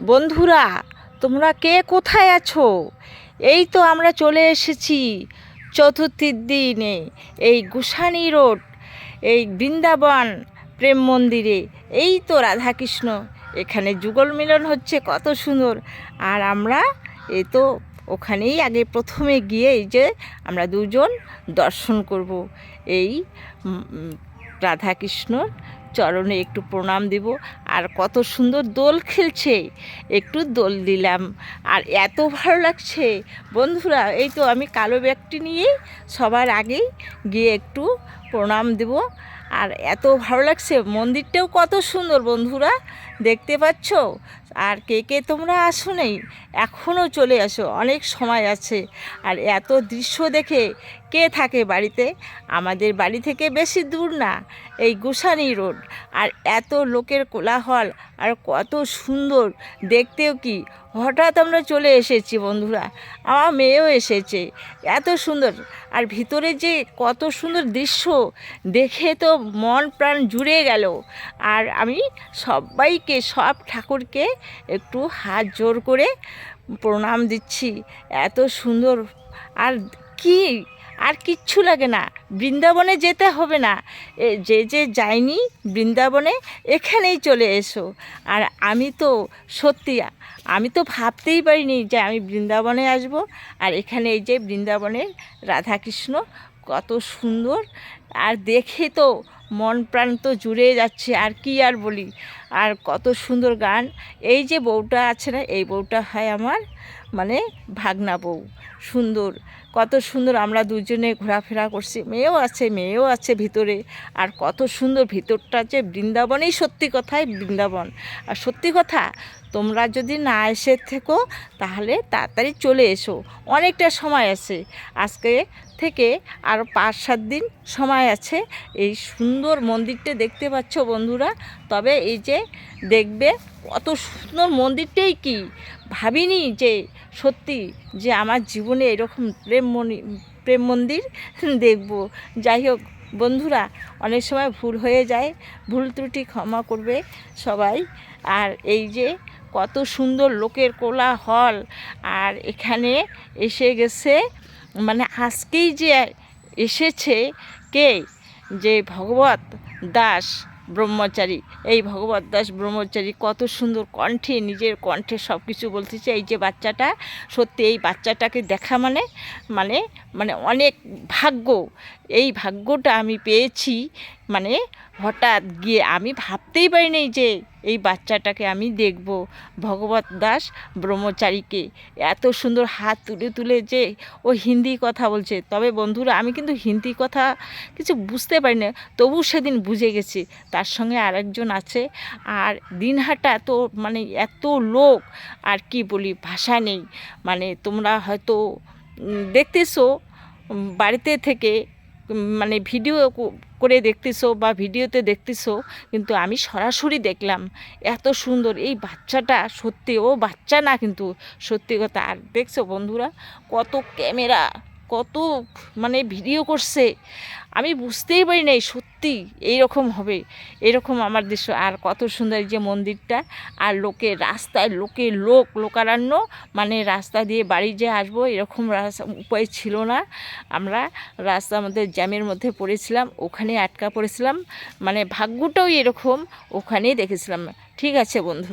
বন্ধুরা, তোমরা কে কোথায় আছো? এই তো আমরা চলে এসেছি চতুর্থীর দিনে এই গোসানি রোড, এই বৃন্দাবন প্রেম মন্দিরে। এই তো রাধাকৃষ্ণ এখানে যুগল মিলন হচ্ছে, কত সুন্দর। আর আমরা এই তো ওখানেই আগে প্রথমে গিয়ে এই যে আমরা দুজন দর্শন করব। এই রাধাকৃষ্ণর চরণে একটু প্রণাম দেব। আর কত সুন্দর দোল খেলছে, একটু দোল দিলাম। আর এত ভালো লাগছে বন্ধুরা, এই তো আমি কালো ব্যাগটি নিয়ে সবার আগেই গিয়ে একটু প্রণাম দেব। আর এত ভালো লাগছে, মন্দিরটাও কত সুন্দর বন্ধুরা, দেখতে পাচ্ছ। আর কে কে তোমরা আসো নেই, এখনও চলে আসো, অনেক সময় আছে। আর এত দৃশ্য দেখে কে থাকে বাড়িতে? আমাদের বাড়ি থেকে বেশি দূর না, এই গোসানি রোড। আর এত লোকের কোলাহল, আর কত সুন্দর দেখতেও কি। হঠাৎ আমরা চলে এসেছি বন্ধুরা, আমার মেয়েও এসেছে, এত সুন্দর। আর ভিতরে যে কত সুন্দর দৃশ্য দেখে তো মন প্রাণ জুড়ে গেল। আর আমি সবাইকে, সব ঠাকুরকে একটু হাত জোর করে প্রণাম দিচ্ছি, এত সুন্দর। আর কি, আর কিচ্ছু লাগে না, বৃন্দাবনে যেতে হবে না। যে যে যায়নি বৃন্দাবনে, এখানেই চলে এসো। আর আমি তো সত্যি, আমি তো ভাবতেই পারিনি যে আমি বৃন্দাবনে আসব। আর এখানে এই যে বৃন্দাবনের রাধাকৃষ্ণ কত সুন্দর, আর দেখে তো মন প্রাণ তো জুড়ে যাচ্ছে। আর কি আর বলি, আর কত সুন্দর গান। এই যে বউটা আছে না, এই বউটা হয় আমার মানে ভাগনা বউ, সুন্দর, কত সুন্দর। আমরা দুজনে ঘোরাফেরা করছি, মেয়েও আছে ভিতরে। আর কত সুন্দর ভিতরটা, যে বৃন্দাবনেই সত্যি কথাই বৃন্দাবন। আর সত্যি কথা, তোমরা যদি না এসে থেকো তাহলে তাড়াতাড়ি চলে এসো, অনেকটা সময় আছে, আজকে থেকে আরও 5-7 দিন সময় আছে। এই সুন্দর মন্দিরটা দেখতে পাচ্ছ বন্ধুরা। তবে এই যে দেখবে কত সুন্দর মন্দিরটাই কি, ভাবিনি যে সত্যি যে আমার জীবনে এরকম প্রেম মন্দির দেখব। যাই হোক বন্ধুরা, অনেক সময় ভুল হয়ে যায়, ভুল ত্রুটি ক্ষমা করবে সবাই। আর এই যে কত সুন্দর লোকের কোলাহল, আর এখানে এসে গেছে মানে আজকেই যে এসেছে কে, যে ভগবত দাস ব্রহ্মচারী। এই ভগবত দাস ব্রহ্মচারী কত সুন্দর কণ্ঠে, নিজের কণ্ঠে সব কিছু বলতেছে। এই যে বাচ্চাটা, সত্যি এই বাচ্চাটাকে দেখা মানে মানে মানে অনেক ভাগ্য। এই ভাগ্যটা আমি পেয়েছি, মানে হঠাৎ গিয়ে আমি ভাবতেই পারিনি যে এই বাচ্চাটাকে আমি দেখব, ভগবত দাস ব্রহ্মচারীকে। এত সুন্দর হাত তুলে তুলে যে ও হিন্দি কথা বলছে। তবে বন্ধুরা, আমি কিন্তু হিন্দি কথা কিছু বুঝতে পারি না, তবু সেদিন বুঝে গেছি। তার সঙ্গে আরেকজন আছে। আর দিনহাটা তো মানে এত লোক, আর কি বলি, ভাষা নেই। মানে তোমরা হয়তো দেখতেছো বাড়িতে থেকে, মানে ভিডিও করে দেখতেছো বা ভিডিওতে দেখতেছো, কিন্তু আমি সরাসরি দেখলাম। এত সুন্দর এই বাচ্চাটা, সত্যি ও বাচ্চা না কিন্তু, সত্যি কথা। আর দেখছো বন্ধুরা, কত ক্যামেরা, কত মানে ভিডিও করছে, আমি বুঝতেই পারি নাই সত্যি এইরকম হবে, এরকম আমার দৃশ্য। আর কত সুন্দর এই যে মন্দিরটা। আর লোকের রাস্তায় লোকারণ্য, মানে রাস্তা দিয়ে বাড়ি যে আসবো এরকম রাস্তা উপায় ছিল না। আমরা রাস্তার মধ্যে জ্যামের মধ্যে পড়েছিলাম, ওখানে আটকা পড়েছিলাম, মানে ভাগ্যটাও এরকম, ওখানেই দেখেছিলাম। ঠিক আছে বন্ধুরা।